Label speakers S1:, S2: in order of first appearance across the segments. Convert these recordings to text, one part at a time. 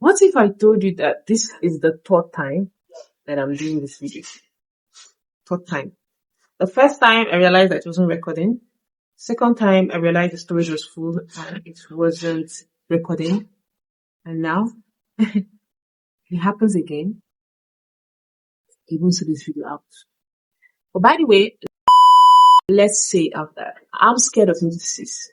S1: What if I told you that this is the third time that I'm doing this video? Third time. The first time I realized that it wasn't recording. Second time I realized the storage was full and it wasn't recording. And now it happens again. I won't see this video out. But by the way, let's say out there, I'm scared of synthesis.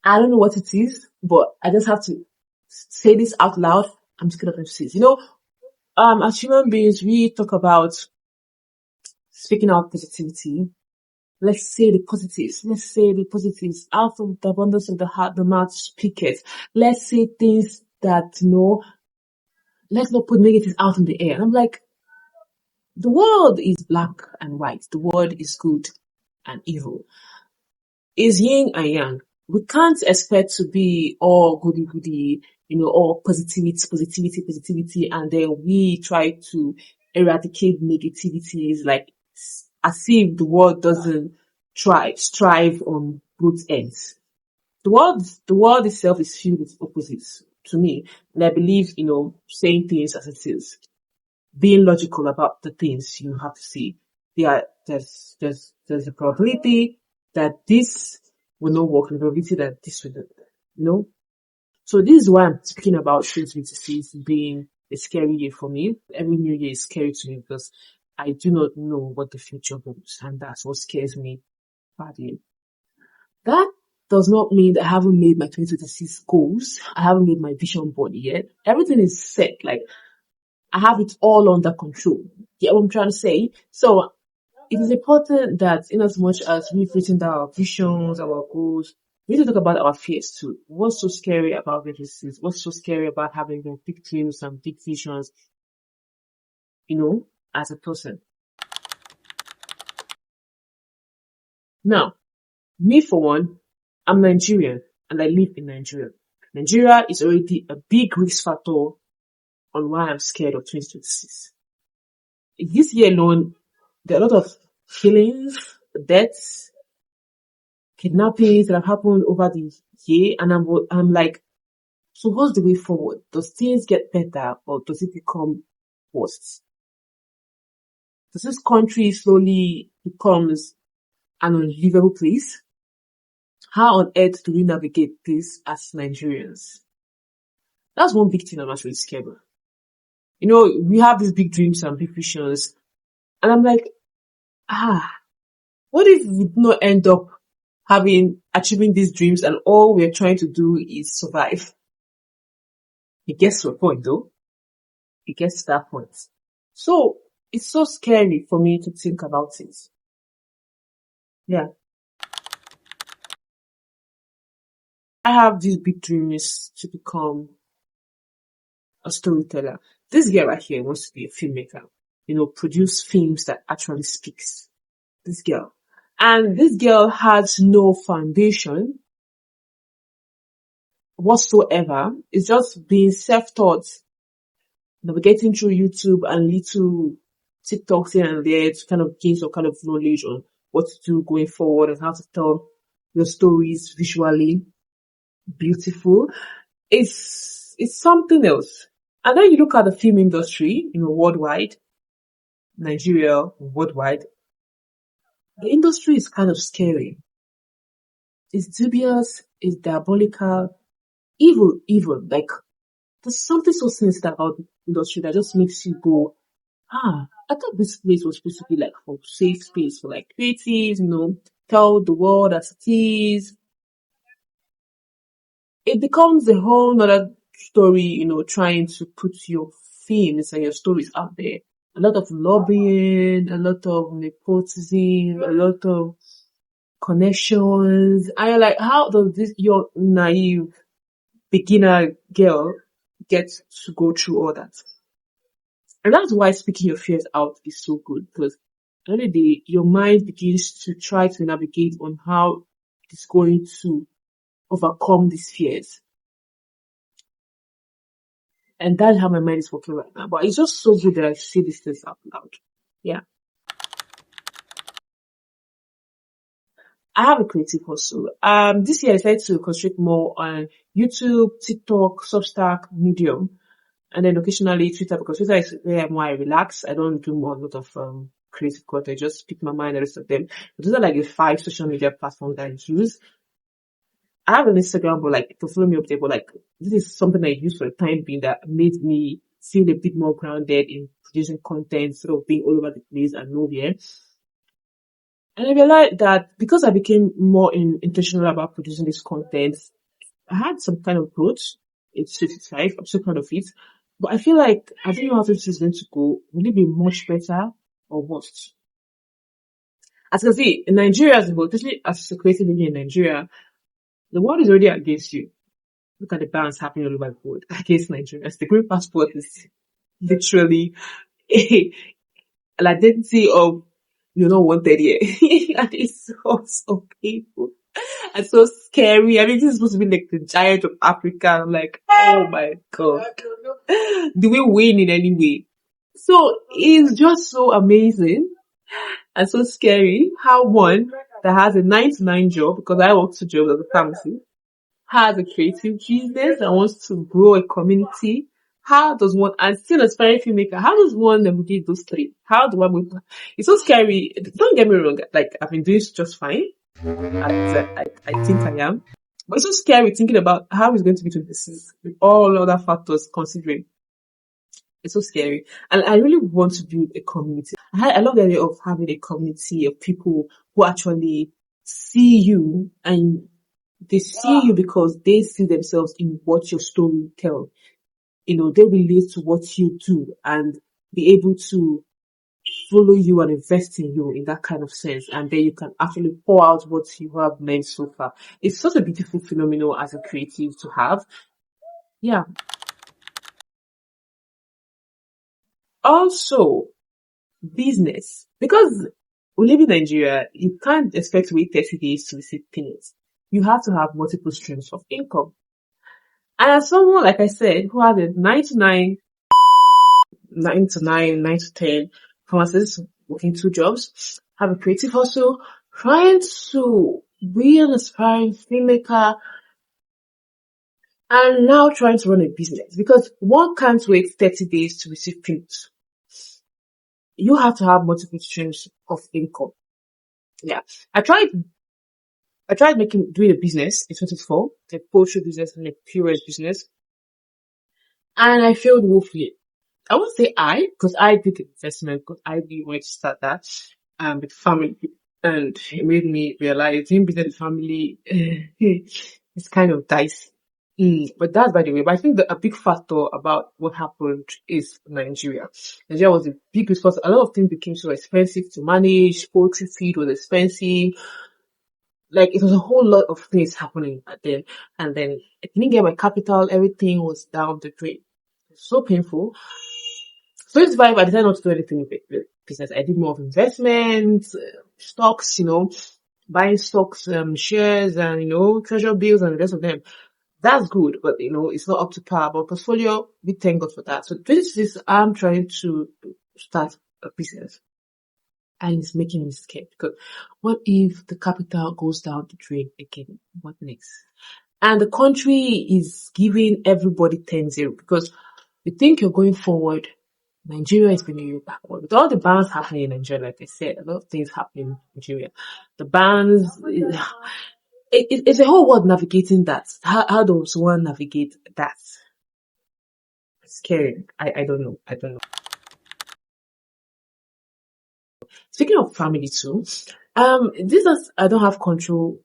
S1: I don't know what it is, but I just have to say this out loud. I'm scared of synthesis. As human beings, we talk about speaking out positivity. Let's say the positives. Let's say the positives. Out of the abundance of the heart, the mouth speak it. Let's say things that, let's not put negatives out in the air. And I'm like, the world is black and white. The world is good and evil. It's yin and yang. We can't expect to be all goody, all positivity, and then we try to eradicate negativities, like as if the world doesn't strive on both ends. The world itself is filled with opposites to me, and I believe, saying things as it is, being logical about the things you have to see. There's a probability that this will not work, and a probability that this will not, So this is why I'm speaking about 2026 being a scary year for me. Every new year is scary to me because I do not know what the future holds, and that's what scares me badly. That does not mean that I haven't made my 2026 goals. I haven't made my vision board yet. Everything is set. Like, I have it all under control. Get what I'm trying to say? So it is important that in as much as we've written down our visions, our goals, we need to talk about our fears too. What's so scary about this? What's so scary about having big dreams and big visions, as a person? Now, me for one, I'm Nigerian and I live in Nigeria. Nigeria is already a big risk factor on why I'm scared of 2026. This year alone, there are a lot of killings, deaths, kidnappings that have happened over the year, and I'm like, so what's the way forward? Does things get better or does it become worse? Does this country slowly becomes an unlivable place? How on earth do we navigate this as Nigerians? That's one big thing I'm actually scared of. We have these big dreams and big visions, and I'm like, what if we do not end up achieving these dreams and all we're trying to do is survive? It gets to a point though. It gets to that point. So it's so scary for me to think about it. Yeah. I have these big dreams to become a storyteller. This girl right here wants to be a filmmaker, produce films that actually speaks. This girl. And this girl has no foundation whatsoever. It's just being self-taught, navigating through YouTube and little TikToks here and there to kind of gain some kind of knowledge on what to do going forward and how to tell your stories visually beautiful. It's something else. And then you look at the film industry, worldwide, Nigeria, worldwide. The industry is kind of scary. It's dubious, it's diabolical, evil. Like, there's something so sinister about the industry that just makes you go, I thought this place was supposed to be like for safe space for like creatives, tell the world as it is. It becomes a whole nother story, trying to put your films and your stories out there. A lot of lobbying, a lot of nepotism, a lot of connections. And you're like, how does this, your naive beginner girl get to go through all that? And that's why speaking your fears out is so good, because at the end of the day, your mind begins to try to navigate on how it's going to overcome these fears. And that's how my mind is working right now. But it's just so good that I say these things out loud. Yeah. I have a creative hustle. This year I decided to concentrate more on YouTube, TikTok, Substack, Medium, and then occasionally Twitter, because Twitter is where more I relax. I don't do more a lot of creative content. I just speak my mind, the rest of them. But those are like the 5 social media platforms that I use. I have an Instagram, but like to follow me up there, but like this is something I use for the time being that made me feel a bit more grounded in producing content instead of being all over the place and nowhere. And I realized that because I became more intentional about producing this content, I had some kind of growth. It's 55. I'm so proud of it. But I feel like I don't know how this is going to go. Will it be much better or worse? As you can see, in Nigeria as a whole, especially as a creative living in Nigeria, the world is already against you. Look at the bans happening all over the world against Nigeria. The green passport is literally an identity of you're not wanted here. And it's so painful and so scary. I mean, this is supposed to be like the giant of Africa. I'm like, oh my god. Do we win in any way? So it's just so amazing and so scary how one that has a 9 to 9 job, because I work 2 jobs as a pharmacy, has a creative business and wants to grow a community. How does one, and still aspiring filmmaker, how does one navigate those three? How do one move? It's so scary. Don't get me wrong, like I've been doing just fine. I think I am. But it's so scary thinking about how it's going to be 26 with all other factors considering. It's so scary. And I really want to build a community. I love the idea of having a community of people who actually see you, and they see you because they see themselves in what your story tells. You know, they relate to what you do and be able to follow you and invest in you in that kind of sense. And then you can actually pour out what you have learned so far. It's such a beautiful phenomenon as a creative to have. Yeah. Also, business. Because we live in Nigeria, you can't expect to wait 30 days to receive payments. You have to have multiple streams of income. And as someone, like I said, who has a 9 to 10 pharmacist working 2 jobs, have a creative hustle, trying to be an aspiring filmmaker, and now trying to run a business, because one can't wait 30 days to receive payments. You have to have multiple streams of income. Yeah. I tried doing a business in 2024, a poultry business and a POS business, and I failed woefully. I won't say because I did the investment, because I really wanted to start that, with family. And it made me realize doing business with family, it's kind of dicey. But that's by the way. But I think that a big factor about what happened is Nigeria. Nigeria was a big response. A lot of things became so expensive to manage. Poultry feed was expensive. Like, it was a whole lot of things happening then. And then I didn't get my capital. Everything was down the drain. So painful. So it's vibe. I decided not to do anything with business. I did more of investments, stocks, buying stocks, shares, and treasure bills and the rest of them. That's good, but it's not up to par. But portfolio, we thank God for that. So this is I'm trying to start a business, and it's making me scared, because what if the capital goes down the drain again? What next? And the country is giving everybody 10-0, because you think you're going forward. Nigeria is bringing you backward. With all the bans happening in Nigeria, like I said, a lot of things happening in Nigeria. The bans, it's a whole world navigating that. How does one navigate that? It's scary. I don't know. I don't know. Speaking of family too, I don't have control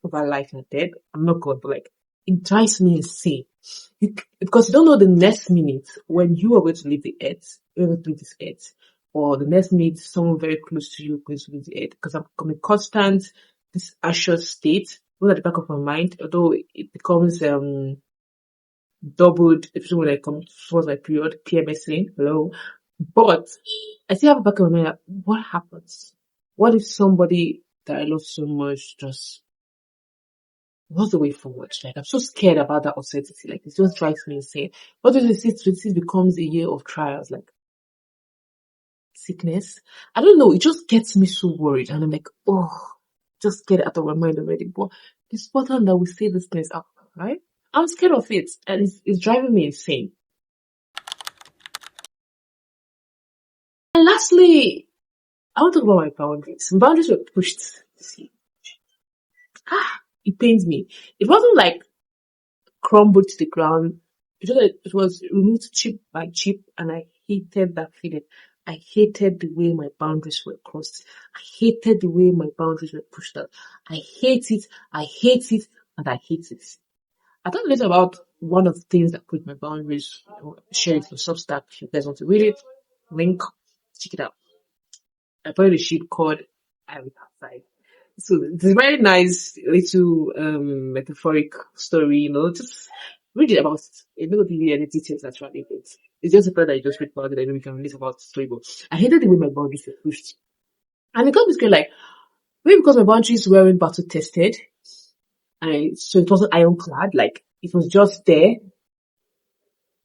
S1: over life and death. I'm not God, but like, it drives me insane. Because you don't know the next minute when you are going to leave the earth, you're going to leave this earth, or the next minute someone very close to you is going to leave the earth. Because I'm in constant, this anxious state, not at the back of my mind, although it becomes doubled, especially when I come towards my period, PMSing, hello. But I still have a back of my mind, like, what happens? What if somebody that I love so much just, what's the way forward? Like, I'm so scared about that uncertainty. Like, it just drives me insane. What if this becomes a year of trials? Like, sickness? I don't know. It just gets me so worried. And I'm like, oh, just get it out of my mind already. But it's important that we say these things out, right? I'm scared of it, and it's driving me insane. And lastly, I want to talk about my boundaries. My boundaries were pushed. See, it pains me. It wasn't like crumbled to the ground. It was removed chip by chip, and I hated that feeling. I hated the way my boundaries were crossed. I hated the way my boundaries were pushed out. I hate it, I hate it, and I hate it. I talked a little about one of the things that put my boundaries, share it on Substack. If you guys want to read it, link, check it out. I bought a sheep called I Live Outside. So it's a very nice little metaphoric story, just read it about it. It doesn't give you any details actually, but it's just a fact that you just read about it and we can read about the story. But I hated the way my boundaries were pushed. And it got me scared, like, maybe because my boundaries weren't battle tested, and so it wasn't ironclad, like it was just there,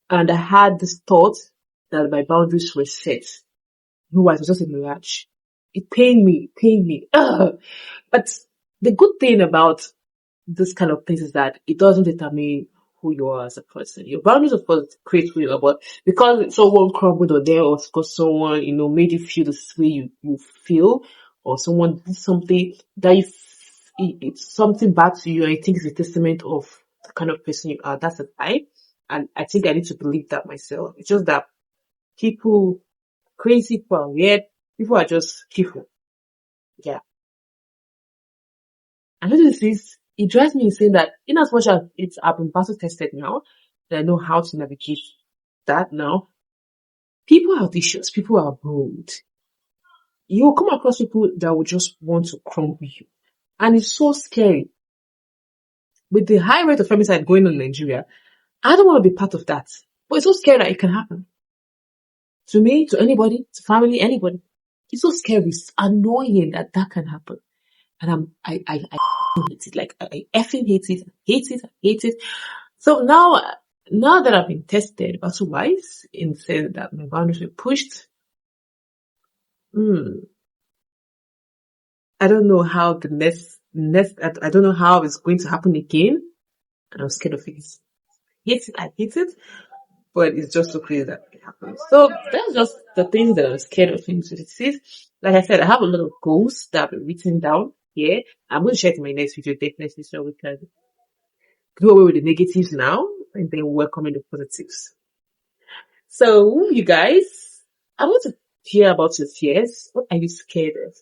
S1: and I had this thought that my boundaries were set. Otherwise, it was just a mirage. It pained me. Ugh. But the good thing about this kind of things is that it doesn't determine who you are as a person. Your boundaries, of course, create who you are, but because someone crumbled or there, or because someone, made you feel this way you feel, or someone did something that it's something bad to you, and you think it's a testament of the kind of person you are, that's a lie. And I think I need to believe that myself. It's just that people, crazy people are weird. People are just people. Yeah. And this is, it drives me insane that in as much as I've been battle tested now, that I know how to navigate that now, people have issues. People are bold. You will come across people that will just want to crumble you. And it's so scary. With the high rate of femicide going on in Nigeria, I don't want to be part of that. But it's so scary that it can happen. To me, to anybody, to family, anybody. It's so scary. It's annoying that can happen. And I hate it. Like, I effing hate it. So now that I've been tested battle-wise, in saying that my boundaries were pushed, I don't know how the I don't know how it's going to happen again. And I'm scared of it. I hate it, but it's just so crazy that it happens. So that's just the things that I'm scared of in 2026. Like I said, I have a lot of goals that I've been written down here. I'm going to share it in my next video, definitely, so we can do away with the negatives now and then welcome in the positives. So, you guys, I want to hear about your fears. What are you scared of?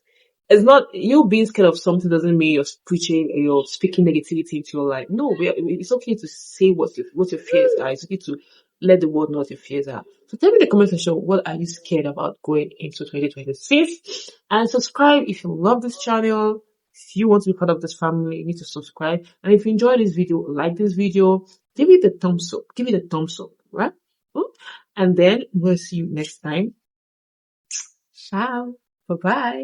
S1: It's not, you being scared of something doesn't mean you're preaching or you're speaking negativity into your life. No, it's okay to say what your fears are. It's okay to let the world know what your fears are. So tell me in the comment section, what are you scared about going into 2026? And subscribe if you love this channel. If you want to be part of this family, you need to subscribe. And if you enjoyed this video, like this video, give it the thumbs up. Give it a thumbs up, right? And then we'll see you next time. Ciao. Bye-bye.